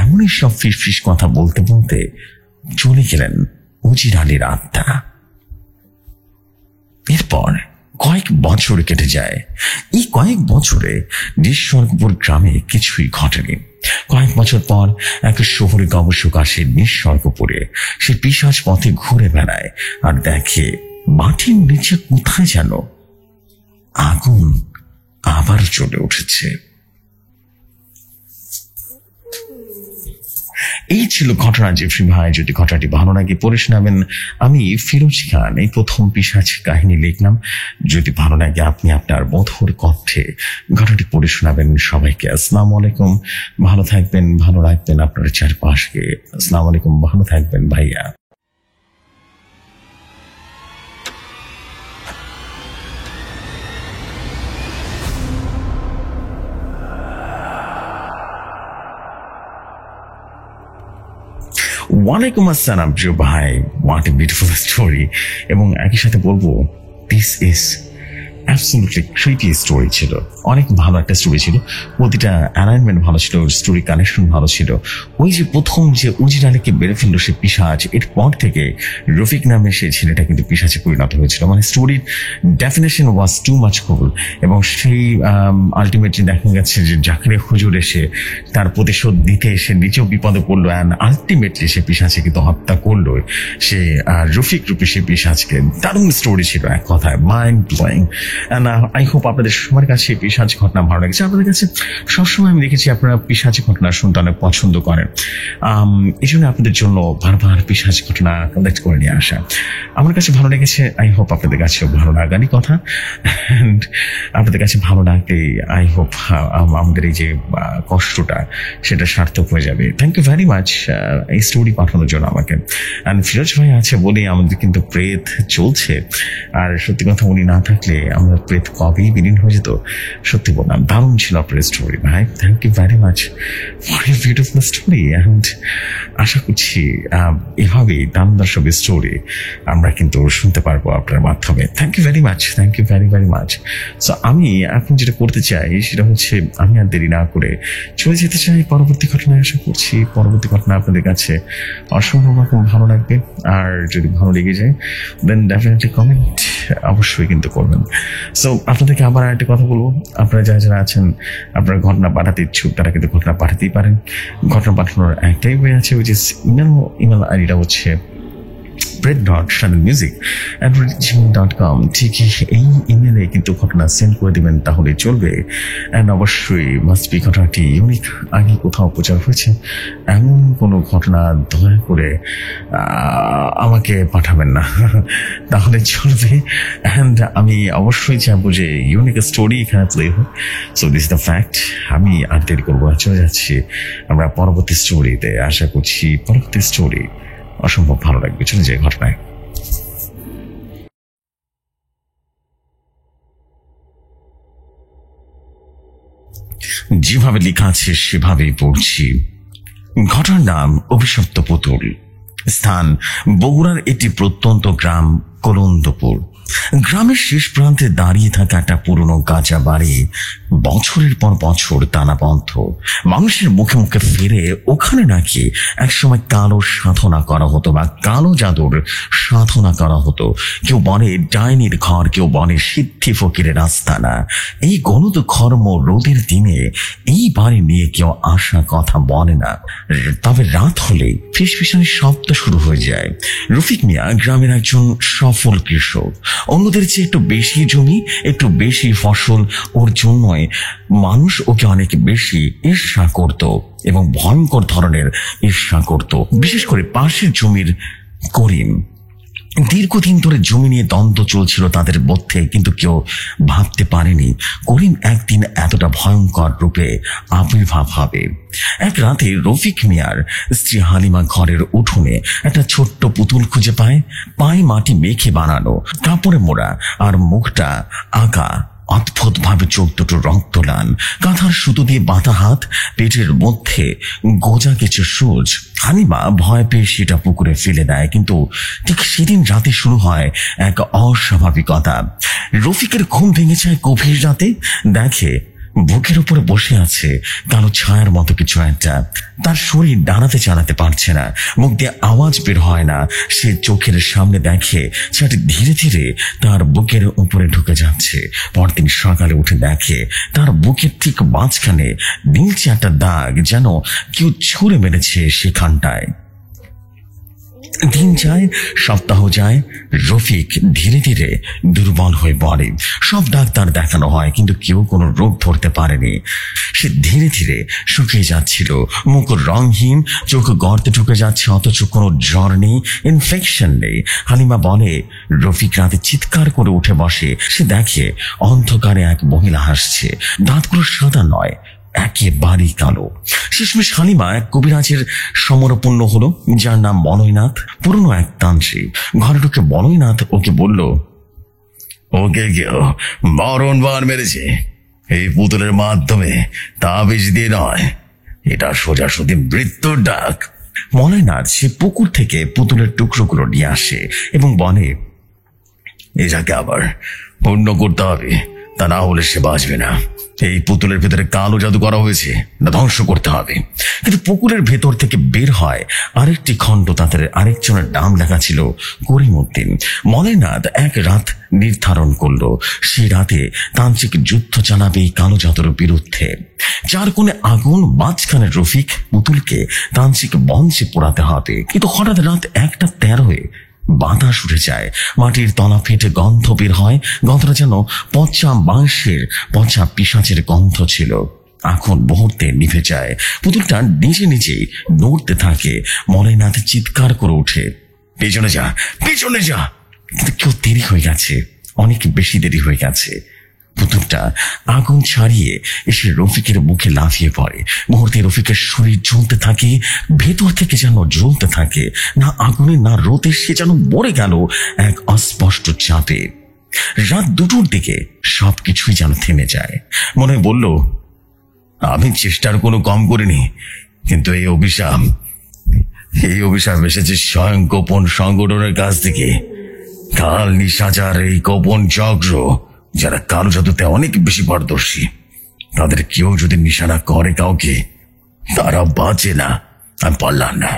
এমনই সব ফিসফিস কথা বলতে বলতে চলে গেলেন উজির আলীর আত্মা। এরপর কয়েক বছর কেটে যায়। এই কয়েক বছরে নিঃসর্গপুর গ্রামে কিছুই ঘটেনি। কয়েক বছর পর এক শহরে গবেষক আসে নিঃসর্গপুরে। সে পিশাচ পথে ঘুরে বেড়ায় আর দেখে মাটির নিচে কোথায় যেন আগুন আবার চলে উঠেছে। এই ছিল ঘটনা জেফরি ভাই। যদি ঘটনাটি ভালো লাগে পড়ে শোনাবেন। আমি ফিরোজ খান এই প্রথম পিশাচ কাহিনী লিখলাম। যদি ভালো লাগে আপনি আপনার মধুর কণ্ঠে ঘটনাটি পড়ে শোনাবেন সবাইকে। আসসালামু আলাইকুম, ভালো থাকবেন, ভালো রাখবেন আপনার চারপাশকে। আসসালামু আলাইকুম, ভালো থাকবেন ভাইয়া। ওয়ালাইকুম আসসালাম প্রিয় ভাই, হোয়াট এ বিউটিফুল স্টোরি। এবং একই সাথে বলবো, this is absolutely creepy story ছিল। অনেক ভালো একটা স্টোরি ছিল, প্রতিটা অ্যালাইনমেন্ট ভালো ছিল, স্টোরি কানেকশন ভালো ছিল। ওই যে প্রথম যে উজির আলীকে বেড়ে ফেললো সে পিশাচ, এরপর থেকে রফিক নামে সেই ছেলেটা কিন্তু পিশাচে পরিণত হয়েছিল। মানে স্টোরির ডেফিনেশন ওয়াজ টু মাচ কুল। এবং সেই আলটিমেটলি দেখা গেছে যে জাকারিয়া হুজুর এসে তার প্রতিশোধ দিতে এসে নিজেও বিপদে পড়লো, অ্যান্ড আলটিমেটলি সে পিশাচে কিন্তু হত্যা করলো সে রফিক রূপে সে পিশাচকে। দারুণ স্টোরি ছিল, এক কথায় মাইন্ড ব্লোয়িং। আই হোপ আপনাদের সবার কাছে পিশাচ ঘটনা ভালো লেগেছে। আপনাদের কাছে সবসময় আমি দেখেছি আপনারা পিশাচ ঘটনা শুনতে অনেক পছন্দ করেন, এই জন্য আপনাদের জন্য বারবার পিশাচ ঘটনা কালেক্ট করে নিয়ে আসা আমার কাছে ভালো লেগেছে। আই হোপ আপনাদের কাছেও ভালো লাগারই কথা। অ্যান্ড আপনাদের কাছে ভালো লাগলে আই হোপ আমাদের এই যে কষ্টটা সেটা সার্থক হয়ে যাবে। থ্যাংক ইউ ভেরি মাচ এই স্টোরি পাঠানোর জন্য আমাকে। অ্যান্ড ফিরোজ ভাই আছে বলেই আমাদের কিন্তু প্রেত চলছে, আর সত্যি কথা উনি না থাকলে আমরা প্রেত কবেই বিলীন হয়ে যেত। সত্যি বললাম, দারুণ ছিল আপনার স্টোরি ভাই। Thank you very much for you beautiful story. And আশা করছি এভাবেই দারুণ সব স্টোরি আমরা কিন্তু শুনতে পারবো আপনার মাধ্যমে। Thank you very much, thank you very very much. So আমি এখন যেটা করতে চাই সেটা হচ্ছে, আমি আর দেরি না করে চলে যেতে চাই পরবর্তী ঘটনায়। আশা করছি পরবর্তী ঘটনা আপনাদের কাছে অসম্ভব রকম ভালো লাগবে। আর যদি ভালো লেগে যায় দেন ডেফিনেটলি কমেন্ট অবশ্যই কিন্তু করবেন। সো আপনাদেরকে আবার একটা কথা বলবো, আপনারা যারা যারা আছেন আপনারা ঘটনা পাঠাতে ইচ্ছুক তারা কিন্তু ঘটনা পাঠাতেই পারেন। ঘটনা পাঠানোর একটাই ওয়ে আছে, উইচ ইজ ইমেল আইডিটা হচ্ছে spread.channelmusic@gmail.com ঠিক এই ইমেলে কিন্তু ঘটনা সেন্ড করে দিবেন, তাহলে চলবে। অ্যান্ড অবশ্যই মাস্ট বি ঘটনাটি ইউনিক, আগে কোথাও প্রচার হয়েছে এমন কোনো ঘটনা দয়া করে আমাকে পাঠাবেন না, তাহলে চলবে। অ্যান্ড আমি অবশ্যই চাইবো যে ইউনিক স্টোরি এখানে প্লে হোক। So this the fact. আমি আর দেরি করবো না, চলে যাচ্ছি আমরা পরবর্তী স্টোরিতে। আশা করছি পরবর্তী স্টোরি অসম্ভব ভালো লাগবে। চলে যাই ঘটনায়। যেভাবে লেখা আছে সেভাবেই পড়ছি। ঘটনার নাম অভিশপ্ত পুতুল, স্থান বগুড়ার একটি প্রত্যন্ত গ্রাম কলন্দপুর। গ্রামের শেষ প্রান্তে দাঁড়িয়ে থাকা একটা পুরনো গাঁজা বাড়ি বছরের পর বছর টানা বন্ধ। মানুষের মুখে মুখে ফিরে ওখানে নাকি একসময় কালো সাধনা করা হতো বা কালো জাদুর সাধনা করা হতো। কেউ বলে ডাইনির ঘর, কেউ বলে সিদ্ধি ফকিরের আস্তানা। এই গণত কর্ম রোদের দিনে এই বাড়ি নিয়ে কেউ আসা কথা বলে না, তবে রাত হলে ফিসফিসানির শব্দ শুরু হয়ে যায়। রফিক মিয়া গ্রামের একজন সফল কৃষক। অন্যদের চেয়ে একটু বেশি জমি, একটু বেশি ফসল, ওর জন্যই মানুষ ওকে অনেক বেশি ঈর্ষা করত এবং ভয়ঙ্কর ধরনের ঈর্ষা করত। বিশেষ করে পাশের জমির করিম। দীর্ঘদিন ধরে জমি নিয়ে দ্বন্দ্ব চলছিল তাদের মধ্যে, কিন্তু কেউ ভাবতে পারেনি করিম একদিন এতটা ভয়ঙ্কর রূপে আবির্ভাব হবে। এক রাতে রফিক মিয়ার স্ত্রী হালিমা ঘরের উঠোনে একটা ছোট্ট পুতুল খুঁজে পায়, পায়ে মাটি মেখে বানানো, কাপড়ে মোড়া আর মুখটা আঁকা, অদ্ভুত ভাবে চোখ দুটো রক্তলাল, কাঁথার সুতো দিয়ে বাঁধা হাত, পেটের মধ্যে গোজা কিছু সুচ। হালিমা ভয় পেয়ে সেটা পুকুরে ফেলে দেয়, কিন্তু ঠিক সেদিন রাতে শুরু হয় এক অস্বাভাবিকতা। রফিকের ঘুম ভেঙে যায় গভীর রাতে, দেখে বুকের উপরে বসে আছে কালো ছায়ার মতো কিছু একটা। তার শরীর দাঁড়াতে চালাতে পারছে না, মুখ দিয়ে আওয়াজ বের হয় না। সে চোখের সামনে দেখে সেটা ধীরে ধীরে তার বুকের উপরে ঢুকে যাচ্ছে। পরদিন সকালে উঠে দেখে তার বুকের ঠিক মাঝখানে নীলচে একটা দাগ, যেন কেউ ছুঁড়ে মেরেছে সেখানটায়। দিন যায়, সপ্তাহ যায়, রফিক ধীরে ধীরে দুর্বল হয়ে পড়ে। সব ডাক্তার দেখানো হয়, কিন্তু কেউ কোনো রোগ ধরতে পারেনি। সে ধীরে ধীরে শুকিয়ে যাচ্ছিল, মুখ রংহীন, চোখ গর্তে ঢুকে যাচ্ছে, অথচ কোনো জ্বর নেই, ইনফেকশন নেই। হালিমা বলে রফিক রাতে চিৎকার করে উঠে বসে। সে দেখে অন্ধকারে এক মহিলা হাসছে, দাঁতগুলো সাদা নয়, একেবারেই কালো। শেষমেশ হালিমা এক কবিরাজের সমরপূর্ণ হলো, যার নাম বনয়নাথ, পুরনো এক তান্ত্রিক। ঘরে ঢুকে বনয়নাথ ওকে বলল, ওকে কেউ মরণ বার মেরেছে এই পুতুলের মাধ্যমে, তাবিজ দিয়ে নয়, এটা সোজাসুজি মৃত্যুর ডাক। বনয়নাথ সে পুকুর থেকে পুতুলের টুকরোগুলো নিয়ে আসে এবং বলে, এটাকে আবার পূর্ণ করতে হবে, তা না হলে সে বাঁচবে না। এই পুতুলের ভেতরে কালো জাদু করা হয়েছে, না ধ্বংস করতে হবে। কিন্তু পুকুরের ভেতর থেকে বের হয় আরেকটি খণ্ড, তাতে আরেকজনের নাম লেখা ছিল করিমউদ্দিন। মলেনাথ এক রাত নির্ধারণ করলো, সেই রাতে তান্ত্রিক যুদ্ধ চালাবে কালো জাদুর বিরুদ্ধে। চার কোণে আগুন, মাঝখানে রফিক, পুতুলকে তান্ত্রিক মঞ্চে পোড়াতে হবে। কিন্তু হঠাৎ রাত 1:13 বাতাস উঠে যায়, মাটির তলা ফেটে গন্ধ বের হয়। গন্ধটা যেন পচা মাংসের, পচা পিশাচের গন্ধ ছিল। আগুন মুহূর্তে নিভে যায়, পুতুলটা নিজে নিজেই নড়তে থাকে। মলেনাথ চিৎকার করে ওঠে, পেছনে যা, পেছনে যা। কিন্তু কেউ দেরি হয়ে গেছে, অনেক বেশি দেরি হয়ে গেছে। পুতুলটা আগুন ছাড়িয়ে এসে রফিকের মুখে লাফিয়ে পড়ে। মুহূর্তে রফিকের শরীর জ্বলতে থাকে, ভেতর থেকে যেন জ্বলতে থাকে, না আগুনে না রোদে, সে যেন মরে গেল এক অস্পষ্ট চাপে। রাত 2টোর দিকে সবকিছুই যেন থেমে যায়। মনে বলল, আমি চেষ্টার কোনো কম করিনি, কিন্তু এই অভিশাপ এসেছে স্বয়ং গোপন সংগঠনের কাছ থেকে। কাল নিশাচার এই গোপন চক্র, যারা কালো জাদুতে অনেক বেশি পারদর্শী, তাদের কেউ যদি নিশানা করে কাউকে, তারা বাঁচে না। আমি পারলাম না।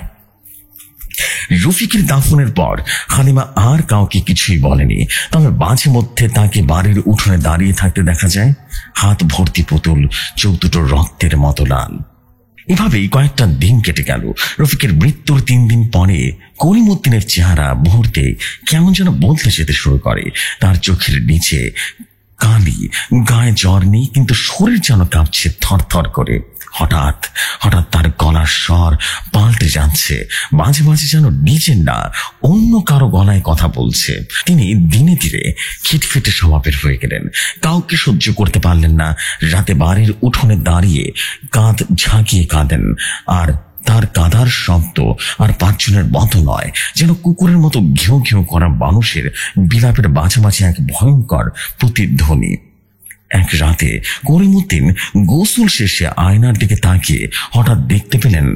রফিকের দাফনের পর হালিমা আর কাউকে কিছুই বলেনি, তবে মাঝে মধ্যে তাকে বাড়ির উঠোনে দাঁড়িয়ে থাকতে দেখা যায়, হাত ভর্তি পুতুল, চোখ দুটো রক্তের মতো লাল। এভাবেই কয়েকটা দিন কেটে গেল। রফিকের মৃত্যুর 3 দিন পরে করিমউদ্দিনের চেহারা মুহূর্তে কেমন যেন বদলে যেতে শুরু করে। তার চোখের নিচে কালি, গায়ে জ্বর নেই, কিন্তু শরীর যেন কাঁপছে থরথর করে। হঠাৎ হঠাৎ তার গলার স্বর পাল্টে যাচ্ছে, মাঝে মাঝে যেন নিজের না অন্য কারো গলায় কথা বলছে। তিনি দিনে ধীরে খিটখিটে স্বভাবের হয়ে গেলেন। কাউকে সহ্য করতে পারলেন না। রাতে বাড়ির উঠোনে দাঁড়িয়ে কাঁধ ঝাঁকিয়ে কাঁদেন, আর তার কাঁদার শব্দ আর 5 জনের মতো নয়, যেন কুকুরের মতো ঘেউ ঘেউ করা মানুষের বিলাপের মাঝামাঝি এক ভয়ঙ্কর প্রতিধ্বনি। এক রাতে করিমউদ্দিন গোসল শেষে আয়নার দিকে তাকিয়ে হঠাৎ দেখতে পেলেন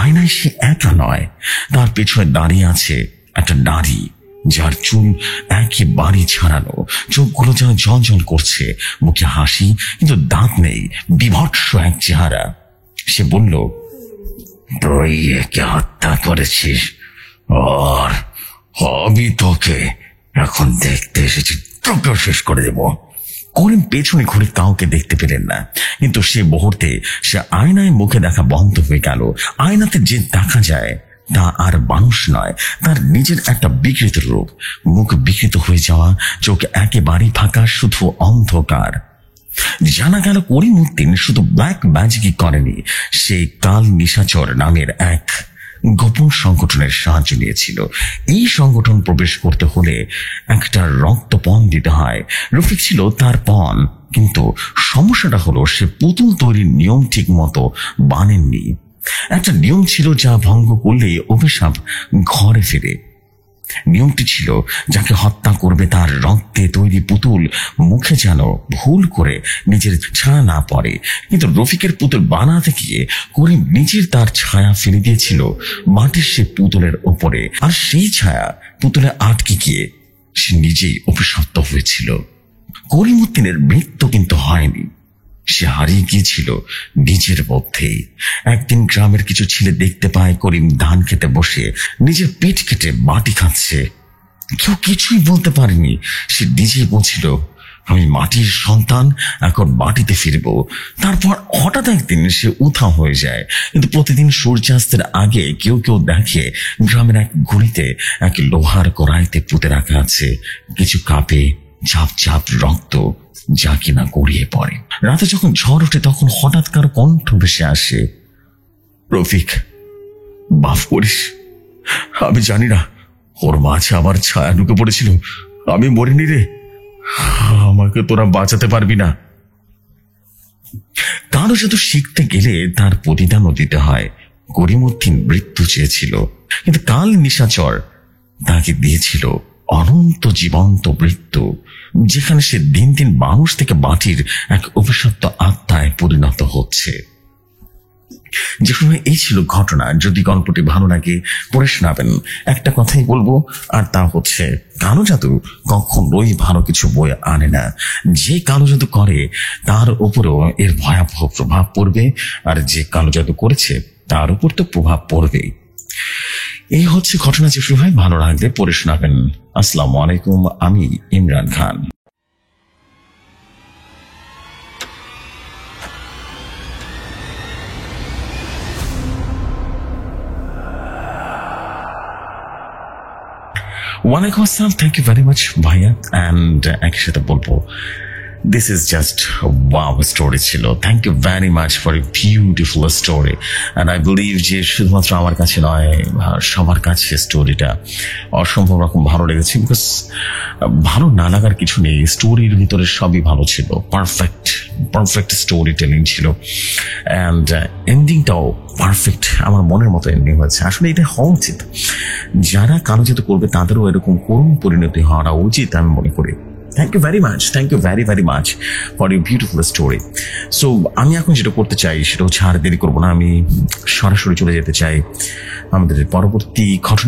আয়নায় সে একা নয়, তার পেছনে দাঁড়িয়ে আছে একটা নারী, যার চুল একেবারে ছাড়ানো, চোখগুলো যেন জ্বলজ্বল করছে, মুখে হাসি কিন্তু দাঁত নেই, বিভৎস এক চেহারা। সে বলল, তুই একে হত্যা করেছিস, আর আমি তোকে এখন দেখতে এসেছি, তোকে শেষ করে দেব। করিম পেছনে ঘুরে কাউকে দেখতে পেলেন না, কিন্তু সে মুহূর্তে সে আয়নায় মুখে দেখা বন্ধ হয়ে গেল। আয়নাতে যে দেখা যায় তা আর মানুষ নয়, তার নিজের একটা বিকৃত রূপ। মুখ বিকৃত হয়ে যাওয়া, চোখ একেবারে ফাঁকা, শুধু অন্ধকার। জানা গেল করিমউদ্দিন শুধু ব্ল্যাক ম্যাজিকই করেনি, সে কাল নিশাচর নামের এক গোপন সংগঠনের সাহায্য নিয়েছিল। এই সংগঠন প্রবেশ করতে হলে একটা রক্তপণ দিতে হয়। রফিক ছিল তার পণ, কিন্তু সমস্যাটা হলো সে পুতুল তৈরির নিয়ম ঠিক মতো বানেননি। একটা নিয়ম ছিল যা ভঙ্গ করলে অভিশাপ ঘরে ফেরে। নিয়মটি ছিল, যাকে হত্যা করবে তার রক্তে তৈরি পুতুল মুখে যেন ভুল করে নিজের ছায়া না পড়ে। কিন্তু রফিকের পুতুল বানাতে গিয়ে করিম নিজের তার ছায়া ফেলে দিয়েছিল মাটির সে পুতুলের ওপরে, আর সেই ছায়া পুতুলে আটকে গিয়ে সে নিজেই অভিশপ্ত হয়েছিল। করিমউদ্দিনের মৃত্যু কিন্তু হয়নি, সে হারিয়ে গিয়েছিল নিজের মধ্যেই। একদিন গ্রামের কিছু ছেলে দেখতে পায় করিম ধান খেতে বসে নিজের পেট কেটে মাটি খাচ্ছে। কেউ কিছুই বলতে পারেনি, সে নিজেই বলছিল, আমি মাটির সন্তান, এখন মাটিতে ফিরবো। তারপর হঠাৎ একদিন সে উধাও হয়ে যায়, কিন্তু প্রতিদিন সূর্যাস্তের আগে কেউ কেউ দেখে গ্রামের এক গুড়িতে এক লোহার কড়াইতে পুঁতে রাখা আছে কিছু কাপে ঝাপ ঝাপ রক্ত, যা কিনা গড়িয়ে পড়ে। রাতে যখন ঝড় ওঠে তখন হঠাৎ কারো কণ্ঠ ভেসে আসে, রফিক, মাফ করিস, আমি জানি না ওর মাঝে আমার ছায়া ঢুকে পড়েছিল, আমি মরিনি রে, আমাকে তোরা বাঁচাতে পারবি না। কারো শুধু শিখতে গেলে তার প্রতিদানও দিতে হয়। করিমউদ্দিন মৃত্যু চেয়েছিল, কিন্তু কাল নিশাচর তাকে দিয়েছিল অনন্ত জীবন্ত মৃত্যু, যেখানে সে দিন দিন মানুষ থেকে মাটির এক অভিশপ্ত আত্মায় পরিণত হচ্ছে। যে সময় এই ছিল ঘটনা। যদি গল্পটি ভালো লাগে পড়ে শোনাবেন। একটা কথাই বলবো, আর তা হচ্ছে, কালো জাদু কখনোই ভালো কিছু বয়ে আনে না। যে কালো জাদু করে তার উপরেও এর ভয়াবহ প্রভাব পড়বে, আর যে কালো জাদু করেছে তার উপর তো প্রভাব পড়বেই। এই হচ্ছে ঘটনা। যে সময় ভালো লাগলে পড়ে শোনাবেন। আসসালামু আলাইকুম, আমি ইমরান খান। ওয়ালাইকুম আসসালাম, থ্যাংক ইউ ভেরি মাচ ভাইয়া। অ্যান্ড একই সাথে বলবো, this is just wow story ছিল। Thank you very much for a beautiful story. And I believe যে শুধুমাত্র আমার কাছে নয়, সবার কাছে স্টোরিটা অসম্ভব রকম ভালো লেগেছে। বিকজ ভালো না লাগার কিছু নেই, স্টোরির ভিতরে সবই ভালো ছিল, পারফেক্ট স্টোরি টেলিং ছিল। অ্যান্ড এন্ডিংটাও পারফেক্ট, আমার মনের মতো এন্ডিং হয়েছে। আসলে এটা হওয়া উচিত, যারা কালো জাদু করবে তাদেরও এরকম করুণ পরিণতি হওয়া উচিত আমি মনে করি। Thank you very much, thank you very very much for you beautiful story. So আমি এখন যেটা করতে চাই সেটা হচ্ছে, আর দেরি করবো না, আমি সরাসরি চলে যেতে চাই আমাদের পরবর্তী ঘটনা।